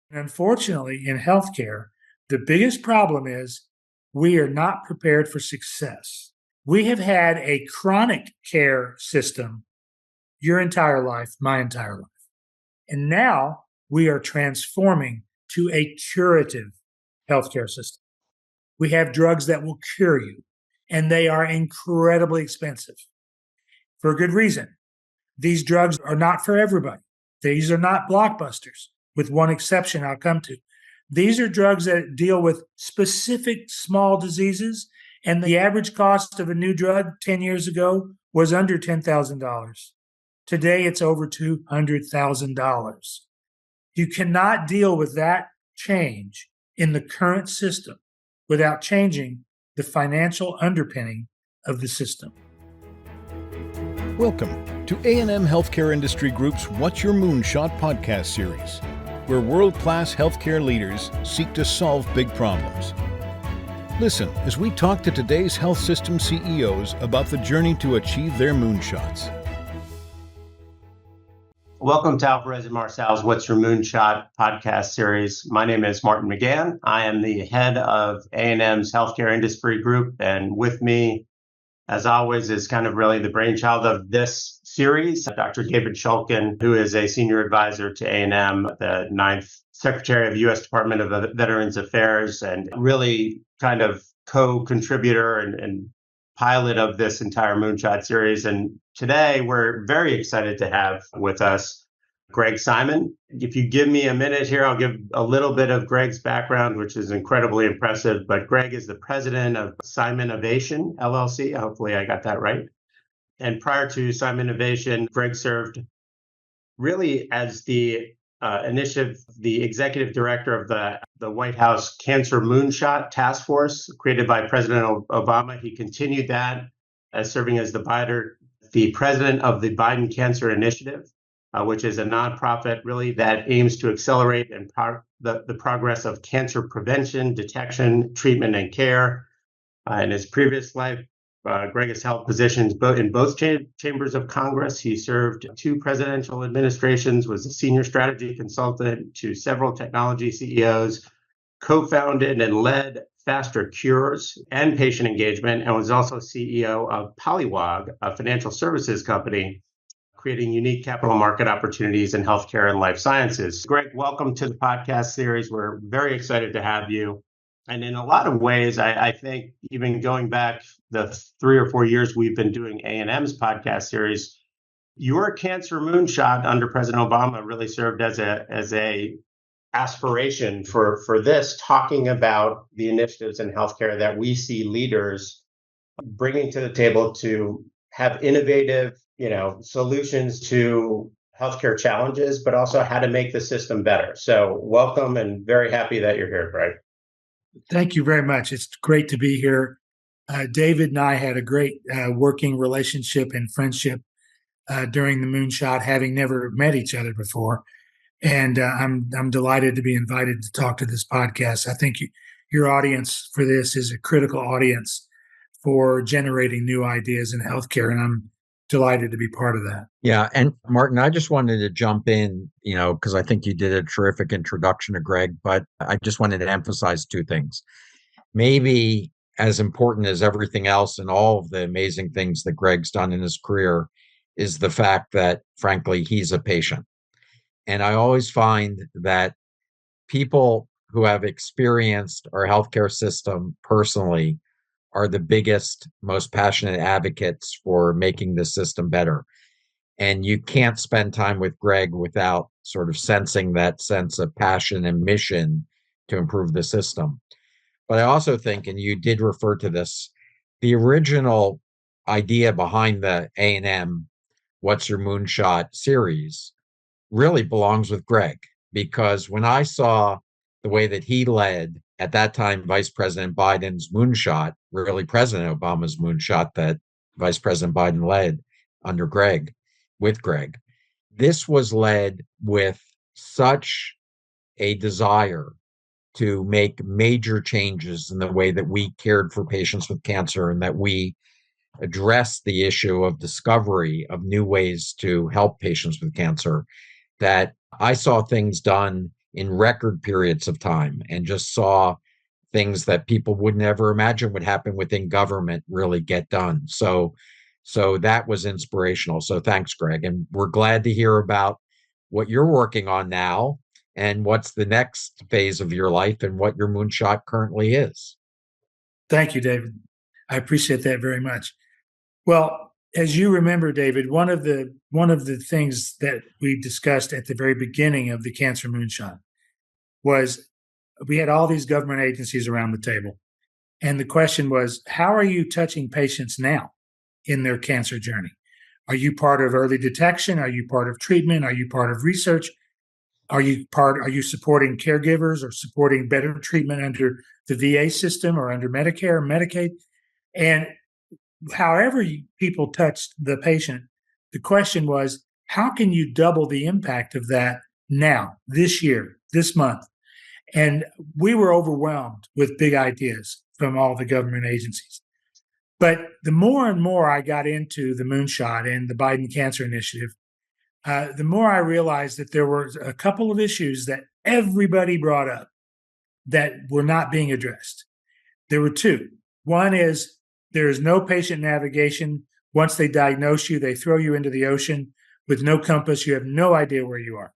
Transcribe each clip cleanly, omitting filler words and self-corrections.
And unfortunately, in healthcare, the biggest problem is we are not prepared for success. We have had a chronic care system your entire life, my entire life. And now we are transforming to a curative healthcare system. We have drugs that will cure you, and they are incredibly expensive for a good reason. These drugs are not for everybody. These are not blockbusters, with one exception I'll come to. These are drugs that deal with specific small diseases, and the average cost of a new drug 10 years ago was under $10,000. Today, it's over $200,000. You cannot deal with that change in the current system without changing the financial underpinning of the system. Welcome to A&M Healthcare Industry Group's What's Your Moonshot podcast series, where world-class healthcare leaders seek to solve big problems. Listen as we talk to today's health system CEOs about the journey to achieve their moonshots. Welcome to Alvarez and Marsal's What's Your Moonshot podcast series. My name is Martin McGahan. I am the head of A&M's Healthcare Industry Group, and with me, as always, is kind of really the brainchild of this series, Dr. David Shulkin, who is a senior advisor to A&M, the 9th Secretary of the U.S. Department of Veterans Affairs, and really kind of co-contributor and pilot of this entire Moonshot series. And today we're very excited to have with us Greg Simon. If you give me a minute here, I'll give a little bit of Greg's background, which is incredibly impressive. But Greg is the president of Simonovation, LLC. Hopefully I got that right. And prior to Simonovation, Greg served really as the executive director of the White House Cancer Moonshot Task Force created by President Obama. He continued that as serving as the president of the Biden Cancer Initiative, which is a nonprofit really that aims to accelerate the progress of cancer prevention, detection, treatment, and care. In his previous life, Greg has held positions in both chambers of Congress. He served 2 presidential administrations, was a senior strategy consultant to several technology CEOs, co-founded and led Faster Cures and patient engagement, and was also CEO of Polywog, a financial services company, creating unique capital market opportunities in healthcare and life sciences. Greg, welcome to the podcast series. We're very excited to have you. And in a lot of ways, I think even going back the 3 or 4 years we've been doing A&M's podcast series, your cancer moonshot under President Obama really served as a aspiration for this, talking about the initiatives in healthcare that we see leaders bringing to the table to have innovative, solutions to healthcare challenges, but also how to make the system better. So welcome, and very happy that you're here, Greg. Thank you very much. It's great to be here. David and I had a great working relationship and friendship during the Moonshot, having never met each other before. And I'm delighted to be invited to talk to this podcast. I think your audience for this is a critical audience for generating new ideas in healthcare, and I'm delighted to be part of that. Yeah. And Martin, I just wanted to jump in, because I think you did a terrific introduction to Greg, but I just wanted to emphasize 2 things. Maybe as important as everything else and all of the amazing things that Greg's done in his career is the fact that, frankly, he's a patient. And I always find that people who have experienced our healthcare system personally are the biggest, most passionate advocates for making the system better. And you can't spend time with Greg without sort of sensing that sense of passion and mission to improve the system. But I also think, and you did refer to this, the original idea behind the A&M What's Your Moonshot series really belongs with Greg, because when I saw the way that he led, at that time, Vice President Biden's moonshot, really President Obama's moonshot that Vice President Biden led under Greg, with Greg, this was led with such a desire to make major changes in the way that we cared for patients with cancer and that we addressed the issue of discovery of new ways to help patients with cancer, that I saw things done in record periods of time and just saw things that people would never imagine would happen within government really get done. So that was inspirational. So thanks, Greg. And we're glad to hear about what you're working on now and what's the next phase of your life and what your moonshot currently is. Thank you, David. I appreciate that very much. Well, as you remember, David, one of the things that we discussed at the very beginning of the Cancer Moonshot was we had all these government agencies around the table. And the question was, how are you touching patients now in their cancer journey? Are you part of early detection? Are you part of treatment? Are you part of research? Are you supporting caregivers or supporting better treatment under the VA system or under Medicare or Medicaid? And however people touched the patient, the question was, how can you double the impact of that now, this year, this month? And we were overwhelmed with big ideas from all the government agencies. But the more and more I got into the Moonshot and the Biden Cancer Initiative, the more I realized that there were a couple of issues that everybody brought up that were not being addressed. There were two. One is there is no patient navigation. Once they diagnose you, they throw you into the ocean with no compass. You have no idea where you are.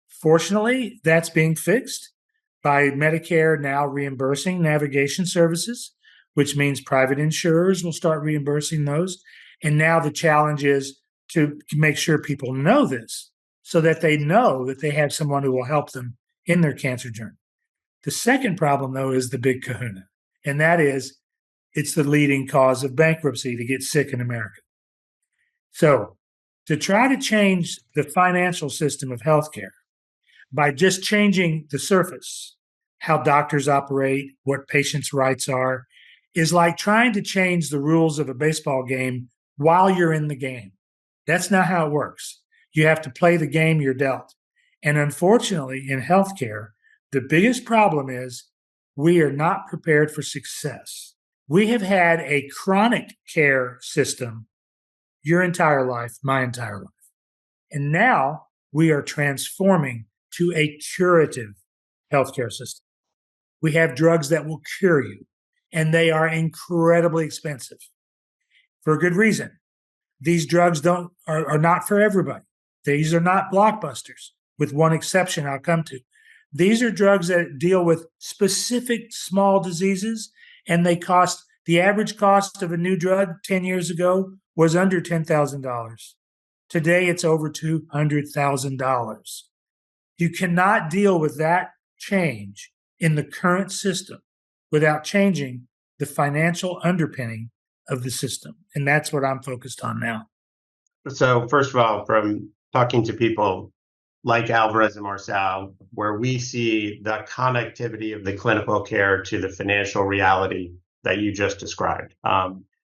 Fortunately, that's being fixed by Medicare now reimbursing navigation services, which means private insurers will start reimbursing those. And now the challenge is to make sure people know this so that they know that they have someone who will help them in their cancer journey. The second problem, though, is the big kahuna, and that is it's the leading cause of bankruptcy to get sick in America. So to try to change the financial system of healthcare by just changing the surface, how doctors operate, what patients' rights are, is like trying to change the rules of a baseball game while you're in the game. That's not how it works. You have to play the game you're dealt. And unfortunately, in healthcare, the biggest problem is we are not prepared for success. We have had a chronic care system your entire life, my entire life. And now we are transforming to a curative healthcare system. We have drugs that will cure you, and they are incredibly expensive for a good reason. These drugs are not for everybody. These are not blockbusters, with one exception I'll come to. These are drugs that deal with specific small diseases, and the average cost of a new drug 10 years ago was under $10,000. Today, it's over $200,000. You cannot deal with that change in the current system without changing the financial underpinning of the system. And that's what I'm focused on now. So first of all, from talking to people like Alvarez and Marçal, where we see the connectivity of the clinical care to the financial reality that you just described.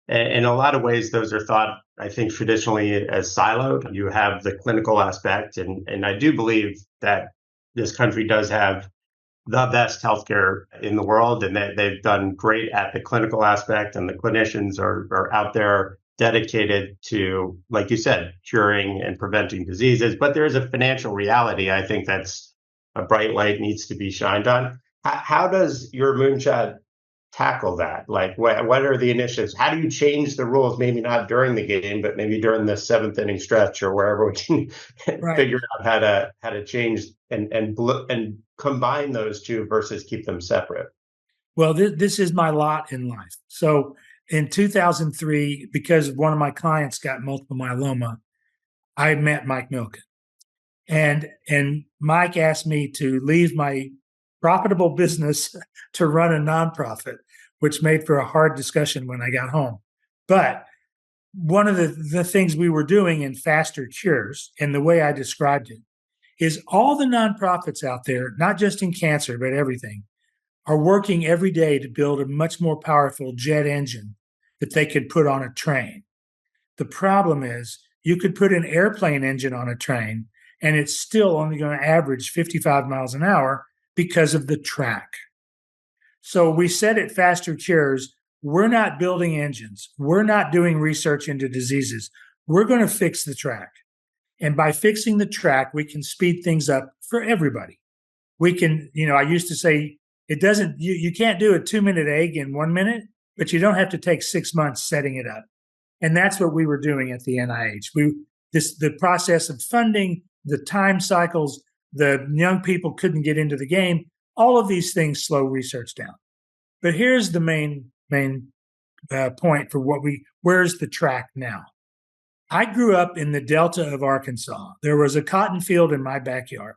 In a lot of ways, those are thought, I think, traditionally as siloed. You have the clinical aspect, and I do believe that this country does have the best healthcare in the world, and they've done great at the clinical aspect, and the clinicians are out there dedicated to, like you said, curing and preventing diseases. But there is a financial reality, I think, that's a bright light needs to be shined on. How does your Moonshot tackle that? Like, what are the initiatives? How do you change the rules? Maybe not during the game, but maybe during the seventh inning stretch or wherever we can figure out how to change and combine those two versus keep them separate. Well, this is my lot in life. So in 2003, because one of my clients got multiple myeloma, I met Mike Milken, and Mike asked me to leave my profitable business to run a nonprofit, which made for a hard discussion when I got home. But one of the things we were doing in Faster Cures, and the way I described it, is all the nonprofits out there, not just in cancer, but everything, are working every day to build a much more powerful jet engine that they could put on a train. The problem is you could put an airplane engine on a train, and it's still only going to average 55 miles an hour because of the track. So we said at Faster Cures, we're not building engines. We're not doing research into diseases. We're going to fix the track. And by fixing the track, we can speed things up for everybody. We can, I used to say you can't do a 2-minute egg in 1 minute, but you don't have to take 6 months setting it up. And that's what we were doing at the NIH. The process of funding, the time cycles, the young people couldn't get into the game. All of these things slow research down. But here's the main point for where's the track now? I grew up in the Delta of Arkansas. There was a cotton field in my backyard.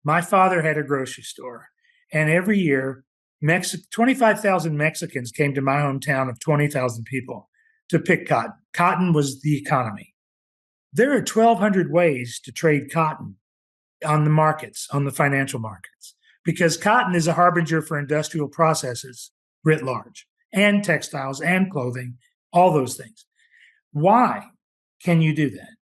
My father had a grocery store. And every year, 25,000 Mexicans came to my hometown of 20,000 people to pick cotton. Cotton was the economy. There are 1,200 ways to trade cotton on the markets, on the financial markets, because cotton is a harbinger for industrial processes writ large, and textiles and clothing, all those things. Why can you do that?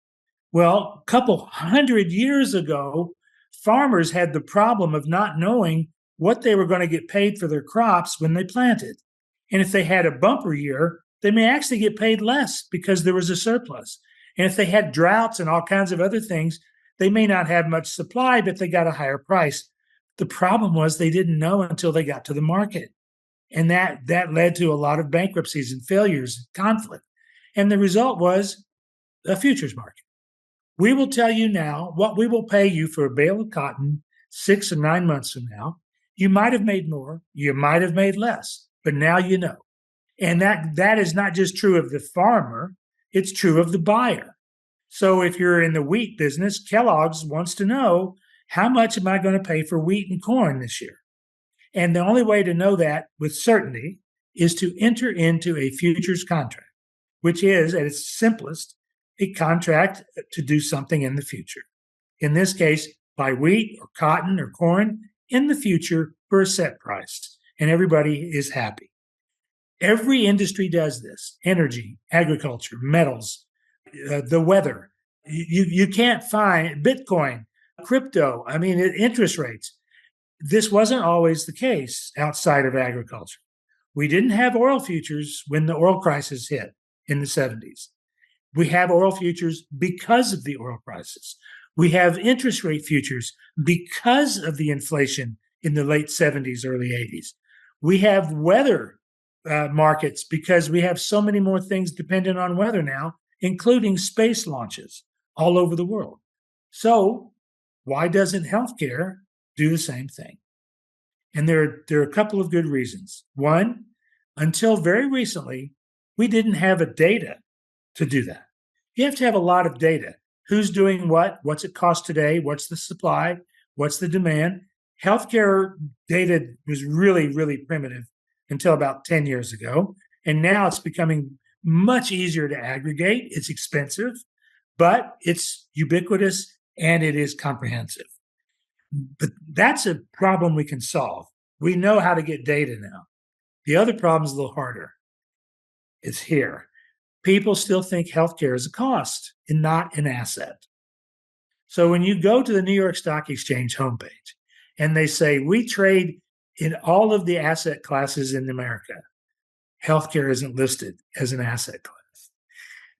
Well, a couple hundred years ago, farmers had the problem of not knowing what they were going to get paid for their crops when they planted. And if they had a bumper year, they may actually get paid less because there was a surplus. And if they had droughts and all kinds of other things, they may not have much supply, but they got a higher price. The problem was they didn't know until they got to the market. And that led to a lot of bankruptcies and failures and conflict. And the result was a futures market. We will tell you now what we will pay you for a bale of cotton 6 or 9 months from now. You might have made more, you might have made less, but now you know. And that is not just true of the farmer, it's true of the buyer. So if you're in the wheat business, Kellogg's wants to know, how much am I going to pay for wheat and corn this year? And the only way to know that with certainty is to enter into a futures contract, which is, at its simplest, a contract to do something in the future. In this case, buy wheat or cotton or corn in the future for a set price, and everybody is happy. Every industry does this: energy, agriculture, metals, the weather. You can't find Bitcoin, crypto, interest rates. This wasn't always the case outside of agriculture. We didn't have oil futures when the oil crisis hit in the 70s. We have oil futures because of the oil crisis. We have interest rate futures because of the inflation in the late 70s, early 80s. We have weather markets because we have so many more things dependent on weather now, including space launches all over the world. So why doesn't healthcare do the same thing? And there are a couple of good reasons. One, until very recently, we didn't have a data to do that. You have to have a lot of data. Who's doing what? What's it cost today? What's the supply? What's the demand? Healthcare data was really, really primitive until about 10 years ago. And now it's becoming much easier to aggregate. It's expensive, but it's ubiquitous and it is comprehensive. But that's a problem we can solve. We know how to get data now. The other problem is a little harder. It's here. People still think healthcare is a cost and not an asset. So when you go to the New York Stock Exchange homepage and they say, we trade in all of the asset classes in America, healthcare isn't listed as an asset class.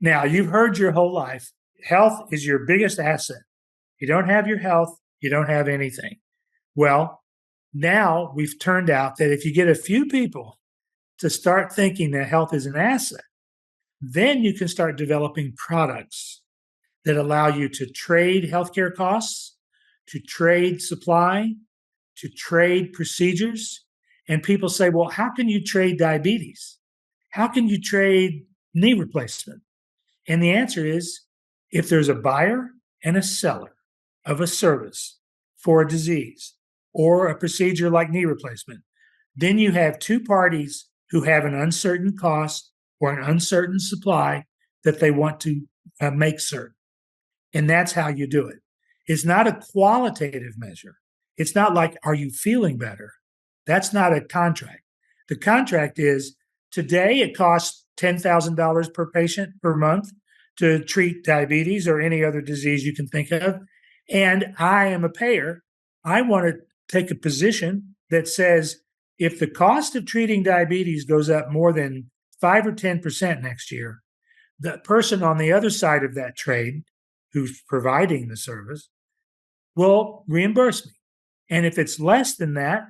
Now, you've heard your whole life, health is your biggest asset. You don't have your health, you don't have anything. Well, now we've turned out that if you get a few people to start thinking that health is an asset, then you can start developing products that allow you to trade healthcare costs, to trade supply, to trade procedures. And people say, well, how can you trade diabetes? How can you trade knee replacement? And the answer is, if there's a buyer and a seller of a service for a disease or a procedure like knee replacement, then you have two parties who have an uncertain cost or an uncertain supply that they want to make certain. And that's how you do it. It's not a qualitative measure. It's not like, are you feeling better? That's not a contract. The contract is, today it costs $10,000 per patient per month to treat diabetes or any other disease you can think of. And I am a payer. I want to take a position that says, if the cost of treating diabetes goes up more than 5 or 10% next year, the person on the other side of that trade who's providing the service will reimburse me. And if it's less than that,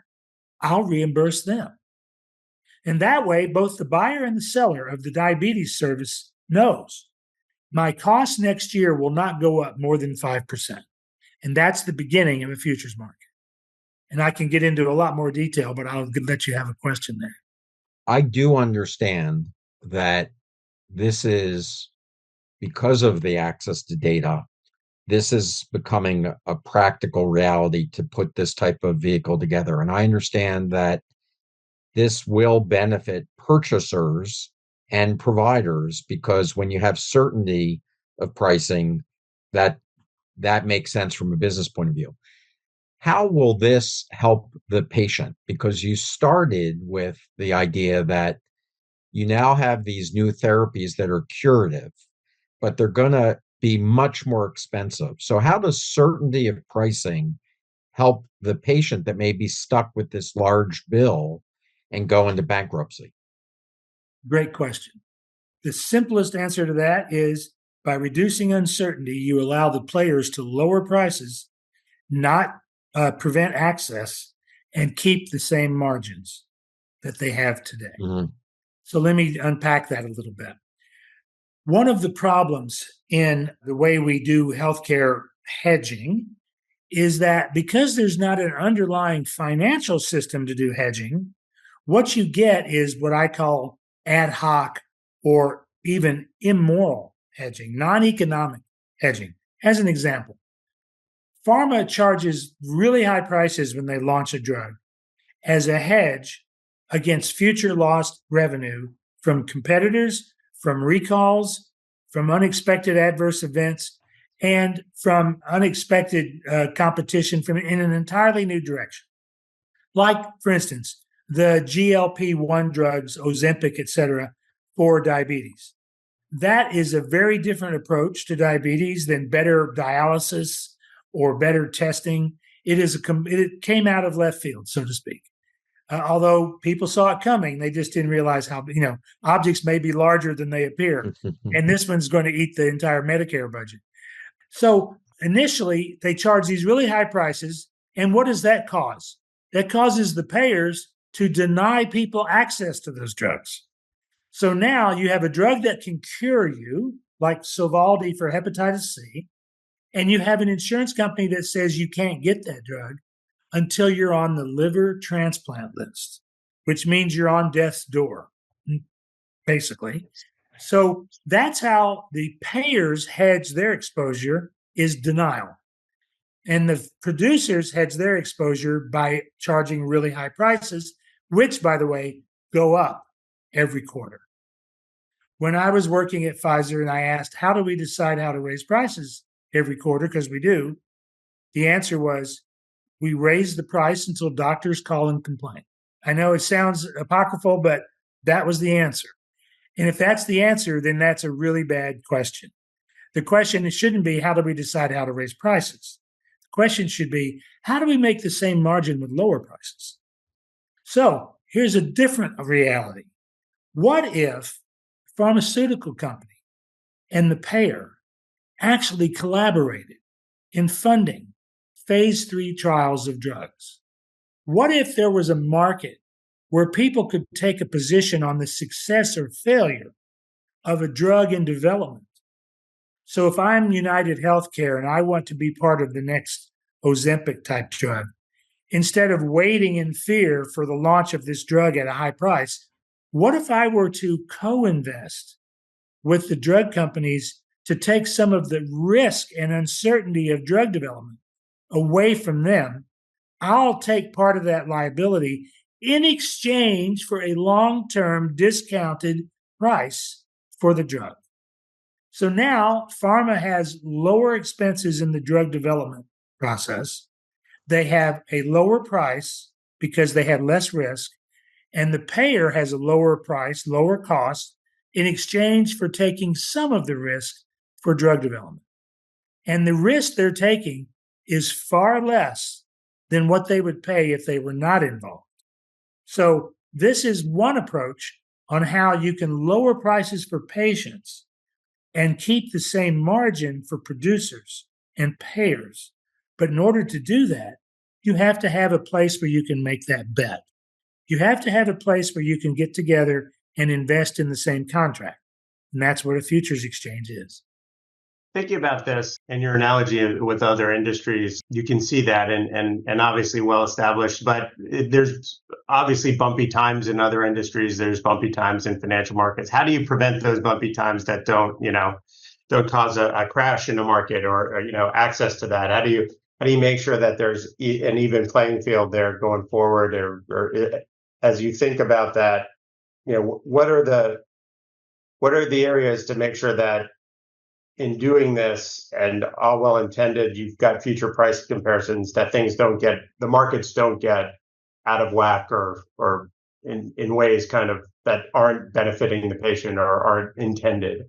I'll reimburse them. And that way, both the buyer and the seller of the diabetes service knows my cost next year will not go up more than 5%. And that's the beginning of a futures market. And I can get into a lot more detail, but I'll let you have a question there. I do understand that this is because of the access to data. This is becoming a practical reality to put this type of vehicle together. And I understand that this will benefit purchasers and providers because when you have certainty of pricing, that makes sense from a business point of view. How will this help the patient? Because you started with the idea that you now have these new therapies that are curative, but they're going to be much more expensive. So how does certainty of pricing help the patient that may be stuck with this large bill and go into bankruptcy? Great question. The simplest answer to that is by reducing uncertainty, you allow the players to lower prices, not prevent access, and keep the same margins that they have today. Mm-hmm. So let me unpack that a little bit. One of the problems in the way we do healthcare hedging is that because there's not an underlying financial system to do hedging, what you get is what I call ad hoc or even immoral hedging, non-economic hedging. As an example, pharma charges really high prices when they launch a drug as a hedge against future lost revenue from competitors, from recalls, from unexpected adverse events, and from unexpected competition from in an entirely new direction. Like, for instance, the GLP-1 drugs, Ozempic, et cetera, for diabetes. That is a very different approach to diabetes than better dialysis or better testing. It came out of left field, so to speak. Although people saw it coming, they just didn't realize how, objects may be larger than they appear. And this one's going to eat the entire Medicare budget. So initially, they charge these really high prices. And what does that cause? That causes the payers to deny people access to those drugs. So now you have a drug that can cure you, like Sovaldi for hepatitis C, and you have an insurance company that says you can't get that drug until you're on the liver transplant list, which means you're on death's door, basically. So that's how the payers hedge their exposure, is denial. And the producers hedge their exposure by charging really high prices, which, by the way, go up every quarter. When I was working at Pfizer and I asked, how do we decide how to raise prices every quarter? Because we do. The answer was, we raise the price until doctors call and complain. I know it sounds apocryphal, but that was the answer. And if that's the answer, then that's a really bad question. The question shouldn't be, how do we decide how to raise prices? The question should be, how do we make the same margin with lower prices? So here's a different reality. What if a pharmaceutical company and the payer actually collaborated in funding phase 3 trials of drugs? What if there was a market where people could take a position on the success or failure of a drug in development? So if I'm United Healthcare and I want to be part of the next Ozempic type drug, instead of waiting in fear for the launch of this drug at a high price, what if I were to co-invest with the drug companies to take some of the risk and uncertainty of drug development away from them? I'll take part of that liability in exchange for a long-term discounted price for the drug. So now pharma has lower expenses in the drug development process. They have a lower price because they had less risk, and the payer has a lower price, lower cost in exchange for taking some of the risk for drug development. And the risk they're taking is far less than what they would pay if they were not involved. So this is one approach on how you can lower prices for patients and keep the same margin for producers and payers. But in order to do that, you have to have a place where you can make that bet. You have to have a place where you can get together and invest in the same contract. And that's what a futures exchange is. Thinking about this and your analogy with other industries, you can see that and obviously well established, but there's obviously bumpy times in other industries. There's bumpy times in financial markets. How do you prevent those bumpy times that don't cause a crash in the market or access to that? How do you make sure that there's an even playing field there going forward? Or as you think about that, what are the areas to make sure that in doing this, and all well intended, you've got future price comparisons, that the markets don't get out of whack or in ways kind of that aren't benefiting the patient or aren't intended?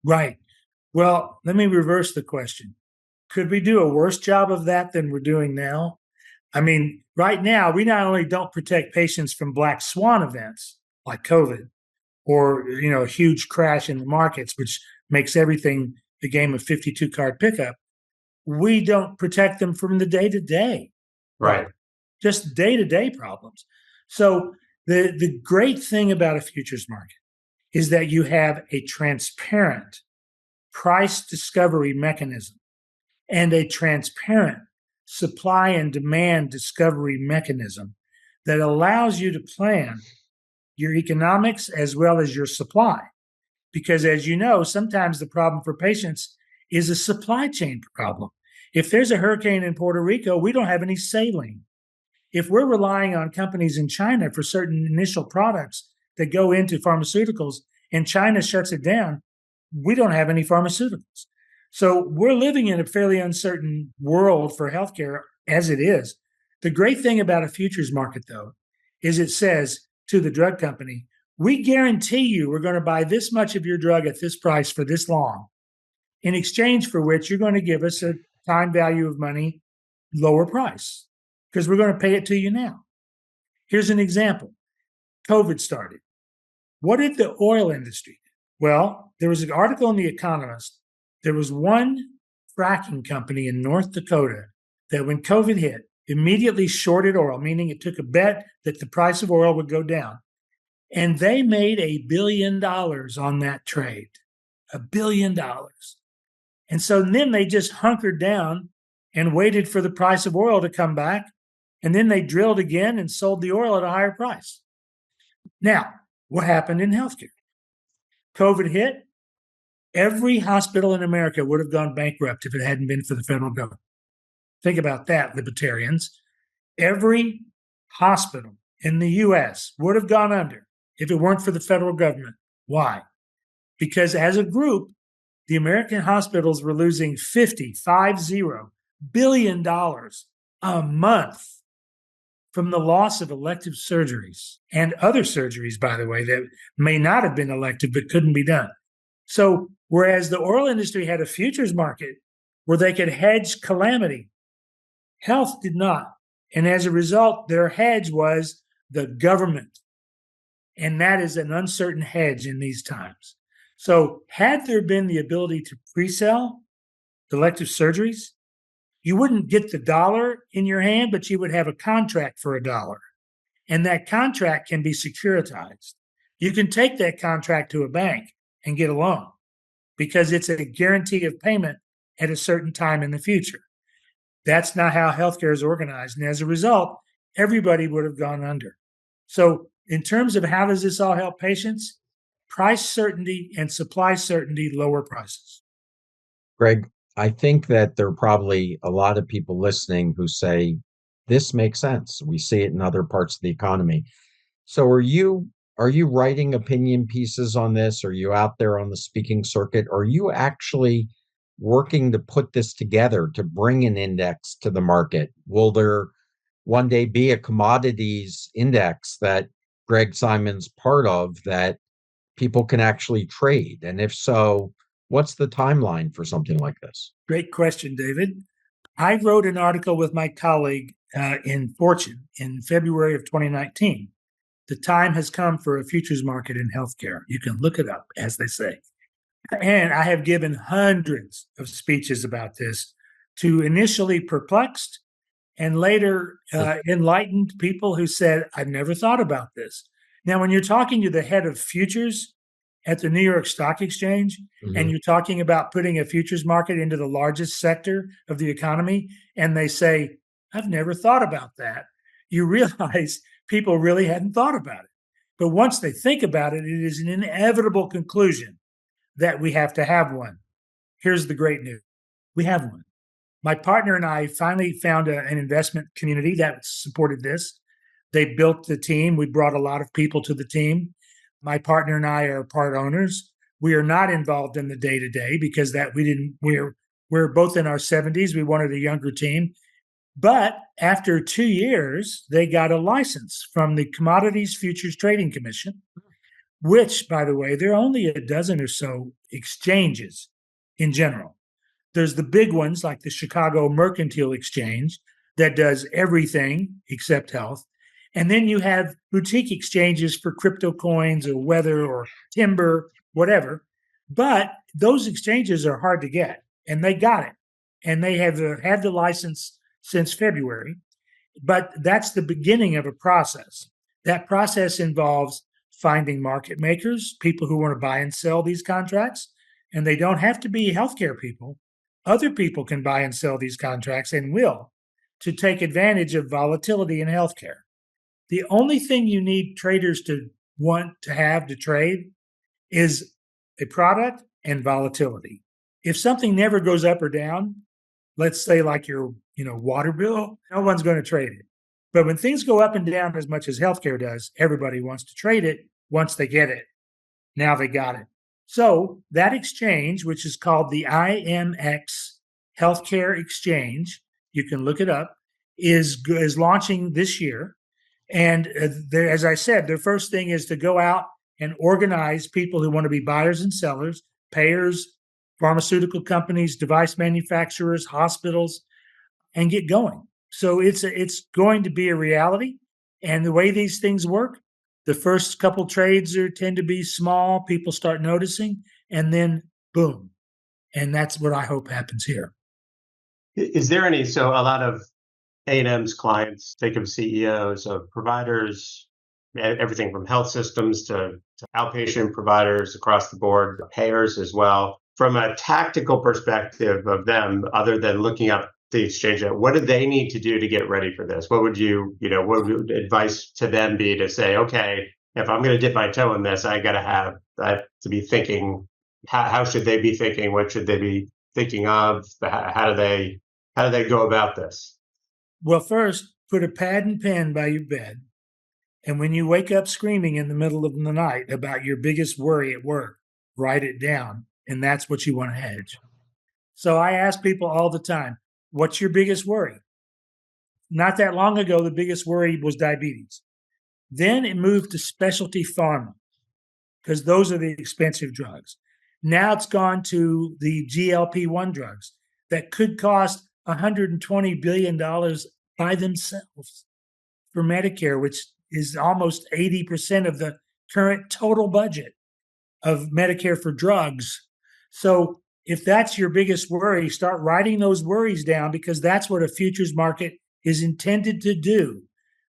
Right. Well, let me reverse the question. Could we do a worse job of that than we're doing now? I mean, right now, we not only don't protect patients from black swan events like COVID or, a huge crash in the markets, which makes everything the game of 52 card pickup, we don't protect them from the day-to-day. Right. Just day-to-day problems. So the great thing about a futures market is that you have a transparent price discovery mechanism and a transparent supply and demand discovery mechanism that allows you to plan your economics as well as your supply. Because as you know, sometimes the problem for patients is a supply chain problem. If there's a hurricane in Puerto Rico, we don't have any saline. If we're relying on companies in China for certain initial products that go into pharmaceuticals and China shuts it down, we don't have any pharmaceuticals. So we're living in a fairly uncertain world for healthcare as it is. The great thing about a futures market, though, is it says to the drug company, we guarantee you we're going to buy this much of your drug at this price for this long, in exchange for which you're going to give us a time value of money lower price because we're going to pay it to you now. Here's an example. COVID started. What did the oil industry do? Well, there was an article in The Economist. There was one fracking company in North Dakota that when COVID hit, immediately shorted oil, meaning it took a bet that the price of oil would go down. And they made $1 billion on that trade, $1 billion. And so then they just hunkered down and waited for the price of oil to come back. And then they drilled again and sold the oil at a higher price. Now, what happened in healthcare? COVID hit. Every hospital in America would have gone bankrupt if it hadn't been for the federal government. Think about that, libertarians. Every hospital in the U.S. would have gone under if it weren't for the federal government. Why? Because as a group, the American hospitals were losing $50 billion a month from the loss of elective surgeries and other surgeries, by the way, that may not have been elective but couldn't be done. So whereas the oil industry had a futures market where they could hedge calamity, health did not. And as a result, their hedge was the government. And that is an uncertain hedge in these times. So had there been the ability to pre-sell elective surgeries, you wouldn't get the dollar in your hand, but you would have a contract for $1. And that contract can be securitized. You can take that contract to a bank and get a loan because it's a guarantee of payment at a certain time in the future. That's not how healthcare is organized. And as a result, everybody would have gone under. So in terms of how does this all help patients? Price certainty and supply certainty lower prices. Greg, I think that there are probably a lot of people listening who say, this makes sense. We see it in other parts of the economy. So are you writing opinion pieces on this? Are you out there on the speaking circuit? Are you actually working to put this together to bring an index to the market? Will there one day be a commodities index that Greg Simon's part of that people can actually trade? And if so, what's the timeline for something like this? Great question, David. I wrote an article with my colleague in Fortune in February of 2019. The time has come for a futures market in healthcare. You can look it up, as they say. And I have given hundreds of speeches about this to initially perplexed and later enlightened people who said, I've never thought about this. Now, when you're talking to the head of futures at the New York Stock Exchange, and you're talking about putting a futures market into the largest sector of the economy, and they say, I've never thought about that, you realize people really hadn't thought about it. But once they think about it, it is an inevitable conclusion that we have to have one. Here's the great news. We have one. My partner and I finally found an investment community that supported this. They built the team. We brought a lot of people to the team. My partner and I are part owners. We are not involved in the day-to-day because we're both in our 70s. We wanted a younger team. But after 2 years, they got a license from the Commodities Futures Trading Commission, which, by the way, there are only a dozen or so exchanges in general. There's the big ones like the Chicago Mercantile Exchange that does everything except health. And then you have boutique exchanges for crypto coins or weather or timber, whatever. But those exchanges are hard to get, and they got it. And they have had the license since February. But that's the beginning of a process. That process involves finding market makers, people who want to buy and sell these contracts. And they don't have to be healthcare people. Other people can buy and sell these contracts and will to take advantage of volatility in healthcare. The only thing you need traders to want to have to trade is a product and volatility. If something never goes up or down, let's say like your water bill, no one's going to trade it. But when things go up and down as much as healthcare does, everybody wants to trade it once they get it. Now they got it. So that exchange, which is called the IMX Healthcare Exchange, you can look it up, is launching this year. And as I said, their first thing is to go out and organize people who want to be buyers and sellers, payers, pharmaceutical companies, device manufacturers, hospitals, and get going. So it's going to be a reality. And the way these things work, the first couple trades tend to be small. People start noticing, and then boom. And that's what I hope happens here. Is there any, so a lot of A&M's clients, think of CEOs of providers, everything from health systems to outpatient providers across the board, payers as well. From a tactical perspective of them, other than looking up the exchange, what do they need to do to get ready for this? What would advice to them be to say, okay, if I'm going to dip my toe in this, I got to be thinking, how should they be thinking? What should they be thinking of? How do they go about this? Well, first, put a pad and pen by your bed. And when you wake up screaming in the middle of the night about your biggest worry at work, write it down. And that's what you want to hedge. So I ask people all the time, what's your biggest worry? Not that long ago, the biggest worry was diabetes. Then it moved to specialty pharma because those are the expensive drugs. Now it's gone to the GLP-1 drugs that could cost $120 billion by themselves for Medicare, which is almost 80% of the current total budget of Medicare for drugs. So if that's your biggest worry, start writing those worries down because that's what a futures market is intended to do.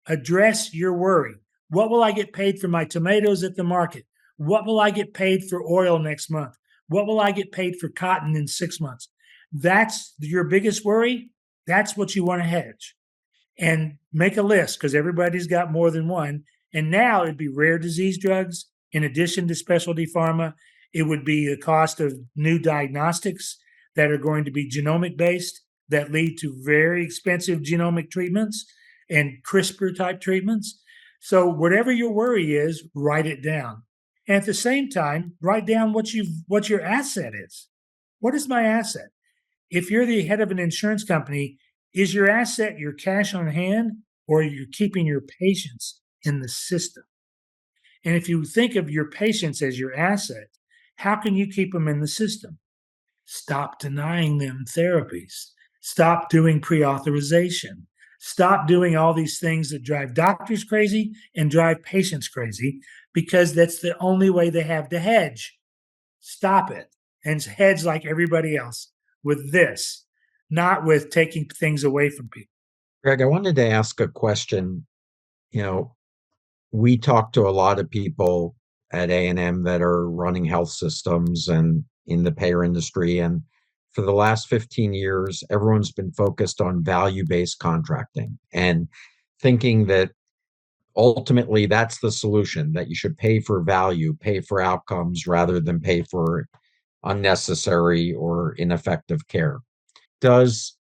Address your worry. What will I get paid for my tomatoes at the market? What will I get paid for oil next month? What will I get paid for cotton in 6 months? That's your biggest worry. That's what you want to hedge. And make a list because everybody's got more than one. And now it'd be rare disease drugs in addition to specialty pharma. It would be the cost of new diagnostics that are going to be genomic based that lead to very expensive genomic treatments and CRISPR type treatments. So whatever your worry is, write it down. And at the same time, write down what your asset is. What is my asset? If you're the head of an insurance company, is your asset your cash on hand or are you keeping your patients in the system? And if you think of your patients as your asset, how can you keep them in the system? Stop denying them therapies. Stop doing pre-authorization. Stop doing all these things that drive doctors crazy and drive patients crazy because that's the only way they have to hedge. Stop it and hedge like everybody else with this, not with taking things away from people. Greg, I wanted to ask a question. You know, we talk to a lot of people at A&M that are running health systems and in the payer industry. And for the last 15 years, everyone's been focused on value-based contracting and thinking that ultimately that's the solution, that you should pay for value, pay for outcomes rather than pay for unnecessary or ineffective care. Does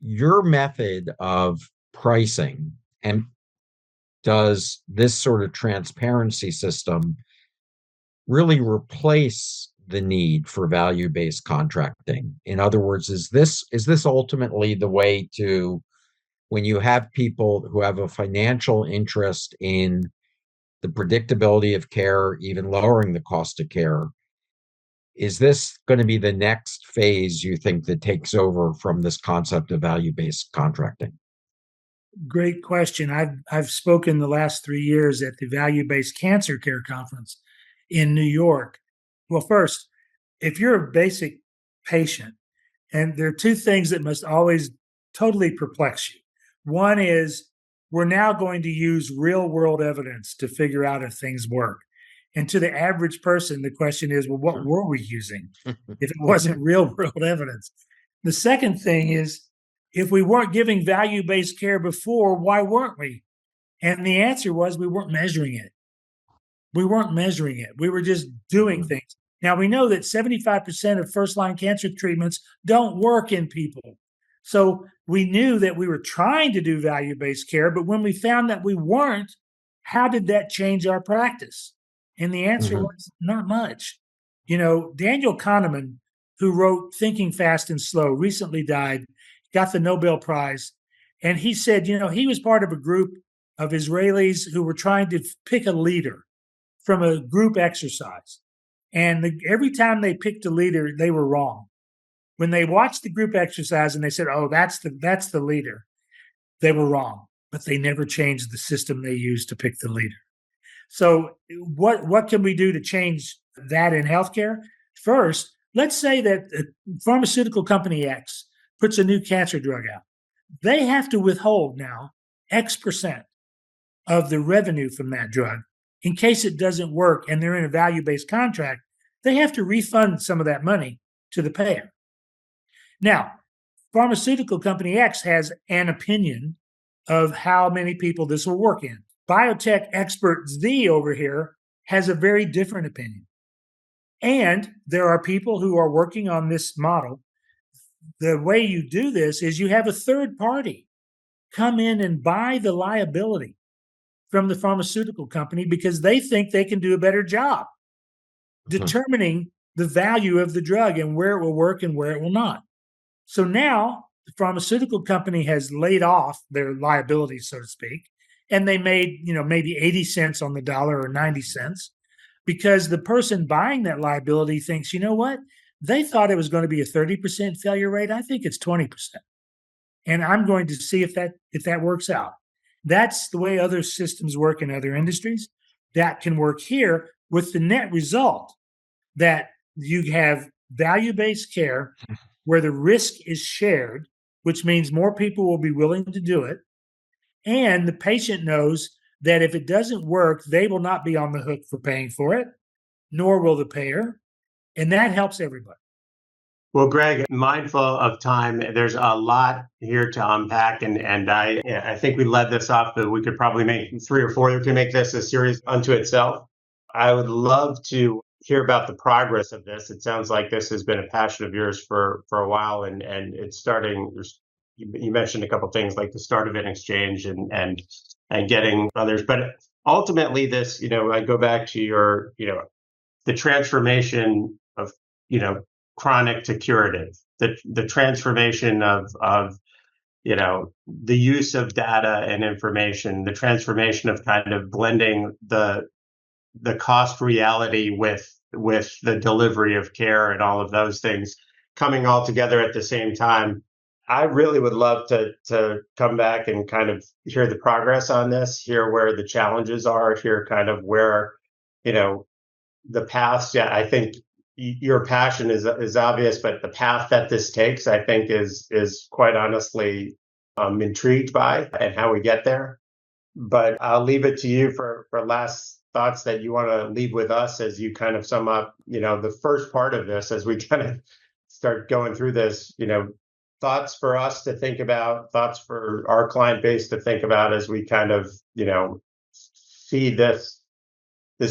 your method of pricing and does this sort of transparency system really replace the need for value-based contracting? In other words, is this ultimately the way to, when you have people who have a financial interest in the predictability of care, even lowering the cost of care, is this going to be the next phase you think that takes over from this concept of value-based contracting? Great question. I've spoken the last 3 years at the Value Based Cancer Care Conference in New York. Well, first, if you're a basic patient, and there are two things that must always totally perplex you. One is we're now going to use real world evidence to figure out if things work. And to the average person, the question is, well, what were we using if it wasn't real world evidence? The second thing is, if we weren't giving value based care before, why weren't we? And the answer was we weren't measuring it. We weren't measuring it. We were just doing things. Now, we know that 75% of first line cancer treatments don't work in people. So we knew that we were trying to do value based care, but when we found that we weren't, how did that change our practice? And the answer Mhm. was not much. Daniel Kahneman, who wrote Thinking Fast and Slow, recently died, got the Nobel Prize. And he said, he was part of a group of Israelis who were trying to pick a leader from a group exercise. And every time they picked a leader, they were wrong. When they watched the group exercise and they said, "Oh, that's the leader," they were wrong. But they never changed the system they used to pick the leader. So, what can we do to change that in healthcare? First, let's say that pharmaceutical company X puts a new cancer drug out. They have to withhold now X% of the revenue from that drug in case it doesn't work and they're in a value based contract. They have to refund some of that money to the payer. Now, pharmaceutical company X has an opinion of how many people this will work in. Biotech expert Z over here has a very different opinion. And there are people who are working on this model. The way you do this is you have a third party come in and buy the liability from the pharmaceutical company because they think they can do a better job determining the value of the drug and where it will work and where it will not. So now the pharmaceutical company has laid off their liabilities, so to speak, and they made, maybe 80 cents on the dollar or 90 cents because the person buying that liability thinks, you know what? They thought it was going to be a 30% failure rate. I think it's 20%. And I'm going to see if that works out. That's the way other systems work in other industries. That can work here with the net result that you have value-based care where the risk is shared, which means more people will be willing to do it. And the patient knows that if it doesn't work, they will not be on the hook for paying for it, nor will the payer. And that helps everybody. Well, Greg, mindful of time, there's a lot here to unpack, and I think we led this off, but we could probably make 3 or 4 that can make this a series unto itself. I would love to hear about the progress of this. It sounds like this has been a passion of yours for a while, and it's starting. You mentioned a couple of things like the start of an exchange and getting others, but ultimately, this, I go back to your, the transformation of, chronic to curative, the transformation of the use of data and information, the transformation of kind of blending the cost reality with the delivery of care and all of those things coming all together at the same time. I really would love to come back and kind of hear the progress on this, hear where the challenges are, hear kind of where, the path. Yeah, I think your passion is obvious, but the path that this takes, I think, is quite honestly I'm intrigued by and how we get there. But I'll leave it to you for last thoughts that you want to leave with us as you kind of sum up, the first part of this as we kind of start going through this, thoughts for us to think about, thoughts for our client base to think about as we kind of, see this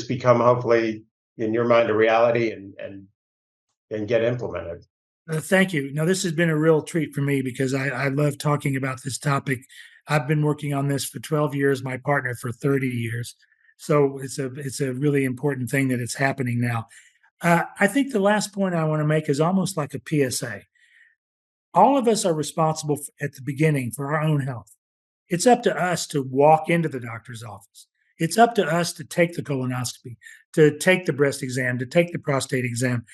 become hopefully in your mind a reality and get implemented. Thank you. Now, this has been a real treat for me because I love talking about this topic. I've been working on this for 12 years, my partner for 30 years. So it's a really important thing that it's happening now. I think the last point I want to make is almost like a PSA. All of us are responsible at the beginning for our own health. It's up to us to walk into the doctor's office. It's up to us to take the colonoscopy, to take the breast exam, to take the prostate exam.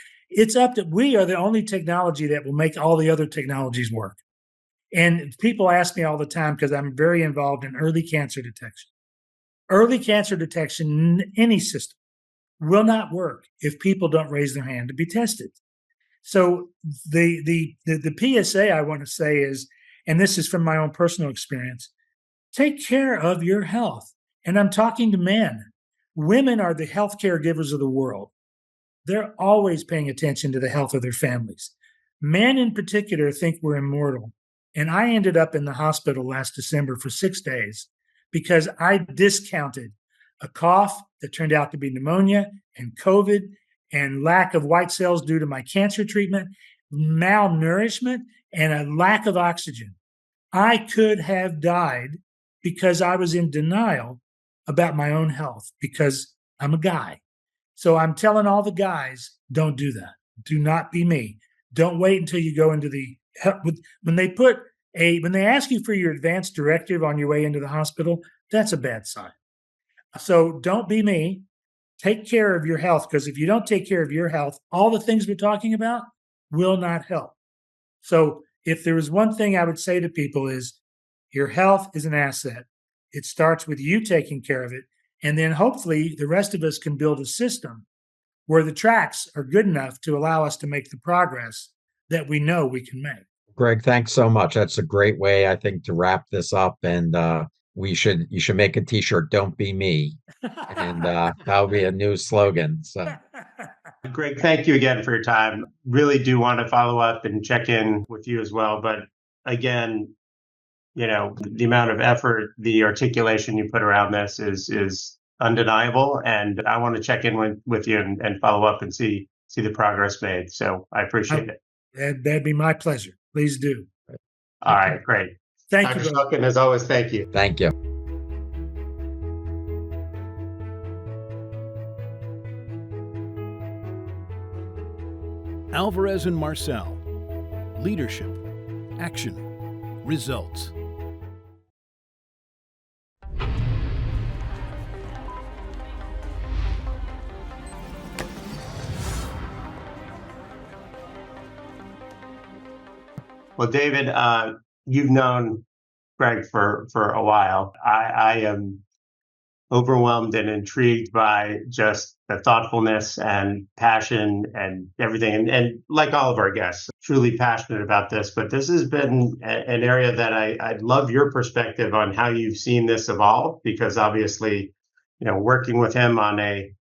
We are the only technology that will make all the other technologies work. And people ask me all the time because I'm very involved in early cancer detection. Early cancer detection in any system will not work if people don't raise their hand to be tested. So the PSA I want to say is, and this is from my own personal experience, take care of your health. And I'm talking to men. Women are the healthcare givers of the world. They're always paying attention to the health of their families. Men in particular think we're immortal. And I ended up in the hospital last December for 6 days because I discounted a cough that turned out to be pneumonia and COVID and lack of white cells due to my cancer treatment, malnourishment, and a lack of oxygen. I could have died because I was in denial about my own health because I'm a guy. So I'm telling all the guys, don't do that. Do not be me. Don't wait until you go into when they ask you for your advance directive on your way into the hospital, that's a bad sign. So don't be me. Take care of your health, because if you don't take care of your health, all the things we're talking about will not help. So if there is one thing I would say to people is your health is an asset. It starts with you taking care of it. And then hopefully the rest of us can build a system where the tracks are good enough to allow us to make the progress that we know we can make. Greg, thanks so much. That's a great way, I think, to wrap this up. And you should make a t-shirt, "Don't be me." And that'll be a new slogan. So Greg, thank you again for your time. Really do want to follow up and check in with you as well. But again, the amount of effort, the articulation you put around this is undeniable. And I want to check in with you and follow up and see the progress made. So I appreciate it. That'd be my pleasure. Please do. All right, great. Thank Dr. you. Shulkin, as always, thank you. thank you. Alvarez and Marsal. Leadership, action, results. Well, David, you've known Greg for a while. I am overwhelmed and intrigued by just the thoughtfulness and passion and everything. And like all of our guests, truly passionate about this. But this has been an area that I'd love your perspective on how you've seen this evolve, because obviously, working with him on the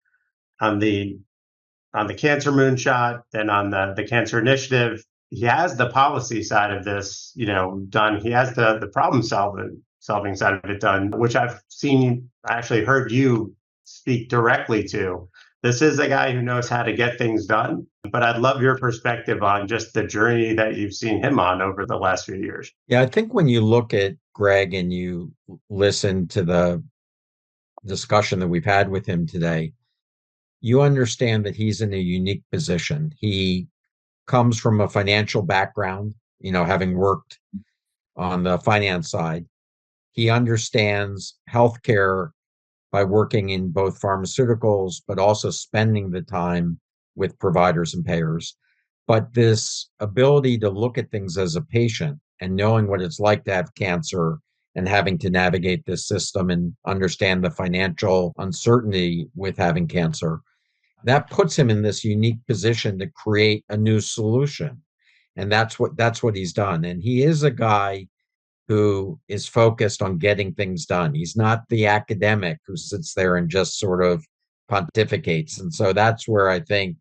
cancer moonshot and on the cancer initiative, he has the policy side of this, done. He has the problem solving side of it done, which I've seen, actually heard you speak directly to. This is a guy who knows how to get things done, but I'd love your perspective on just the journey that you've seen him on over the last few years. Yeah, I think when you look at Greg and you listen to the discussion that we've had with him today, you understand that he's in a unique position. He comes from a financial background, having worked on the finance side. He understands healthcare by working in both pharmaceuticals, but also spending the time with providers and payers. But this ability to look at things as a patient and knowing what it's like to have cancer and having to navigate this system and understand the financial uncertainty with having cancer, that puts him in this unique position to create a new solution. And that's what he's done. And he is a guy who is focused on getting things done. He's not the academic who sits there and just sort of pontificates. And so that's where I think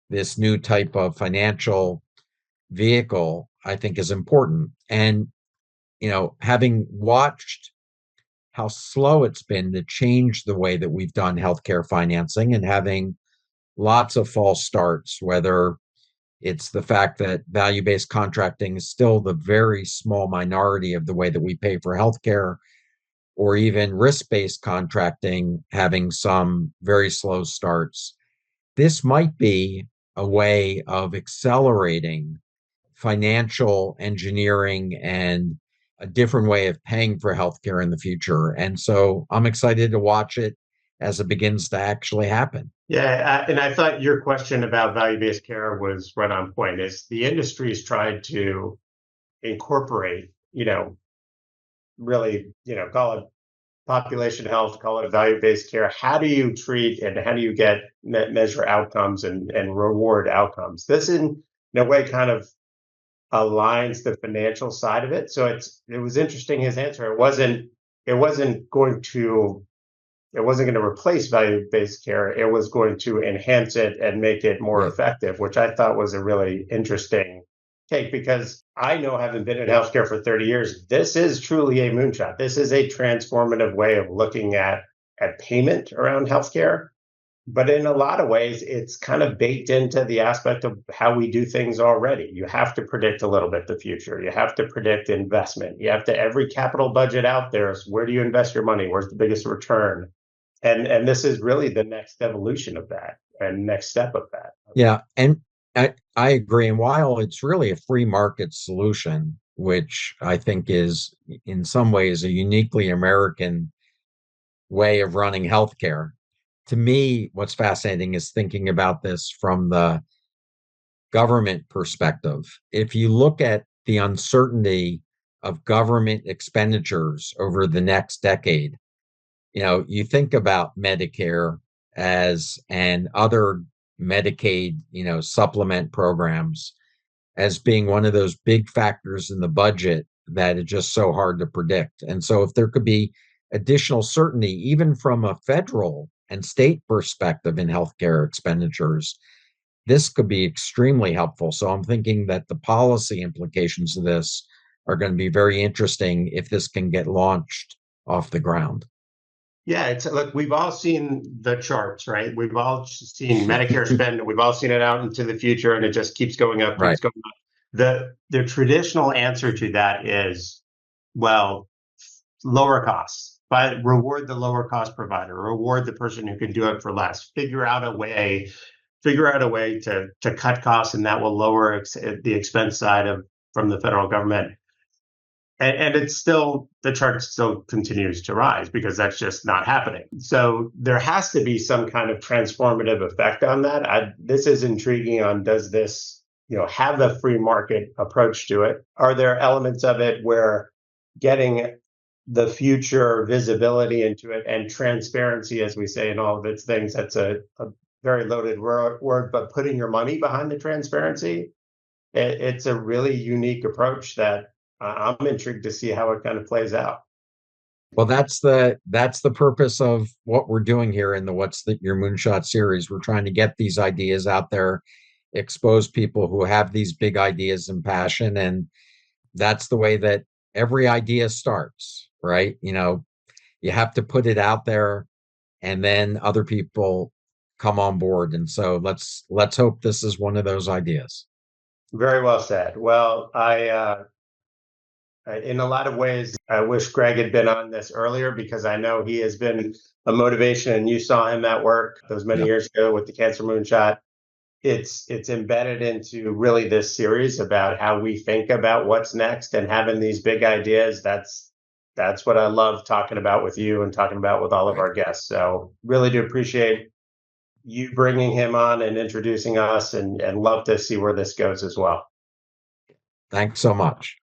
this new type of financial vehicle, I think, is important. And, having watched how slow it's been to change the way that we've done healthcare financing and having lots of false starts, whether it's the fact that value-based contracting is still the very small minority of the way that we pay for healthcare, or even risk-based contracting having some very slow starts. This might be a way of accelerating financial engineering and a different way of paying for healthcare in the future. And so I'm excited to watch it as it begins to actually happen. Yeah, and I thought your question about value-based care was right on point. Is the industry's tried to incorporate, really, call it population health, call it value-based care. How do you treat and how do you get measure outcomes and reward outcomes? This in a way kind of aligns the financial side of it. So it was interesting his answer. It wasn't going to replace value-based care. It was going to enhance it and make it more effective, which I thought was a really interesting take, because I know, having been in healthcare for 30 years, this is truly a moonshot. This is a transformative way of looking at payment around healthcare. But in a lot of ways, it's kind of baked into the aspect of how we do things already. You have to predict a little bit the future. You have to predict investment. You have to, every capital budget out there is, where do you invest your money? Where's the biggest return? And this is really the next evolution of that and next step of that. Yeah. And I agree. And while it's really a free market solution, which I think is in some ways a uniquely American way of running healthcare, to me, what's fascinating is thinking about this from the government perspective. If you look at the uncertainty of government expenditures over the next decade, you think about Medicare as and other Medicaid, supplement programs as being one of those big factors in the budget that is just so hard to predict. And so if there could be additional certainty, even from a federal and state perspective in healthcare expenditures, this could be extremely helpful. So I'm thinking that the policy implications of this are going to be very interesting if this can get launched off the ground. Yeah, it's look, we've all seen the charts, right? We've all seen Medicare spend, we've all seen it out into the future, and it just keeps going up, Right. keeps going up. The traditional answer to that is, well, lower costs, but reward the lower cost provider, reward the person who can do it for less. Figure out a way to cut costs, and that will lower the expense side from the federal government. And it's still, the chart still continues to rise because that's just not happening. So there has to be some kind of transformative effect on that. This is intriguing on, does this, have a free market approach to it? Are there elements of it where getting the future visibility into it and transparency, as we say in all of its things, that's a very loaded word, but putting your money behind the transparency, it's a really unique approach that I'm intrigued to see how it kind of plays out. Well, that's the purpose of what we're doing here in the Your Moonshot series. We're trying to get these ideas out there, expose people who have these big ideas and passion, and that's the way that every idea starts, right? You have to put it out there, and then other people come on board. And so let's hope this is one of those ideas. Very well said. Well, in a lot of ways, I wish Greg had been on this earlier, because I know he has been a motivation, and you saw him at work those many years ago with the Cancer Moonshot. It's embedded into really this series about how we think about what's next and having these big ideas. That's what I love talking about with you and talking about with all of our guests. So really do appreciate you bringing him on and introducing us, and love to see where this goes as well. Thanks so much.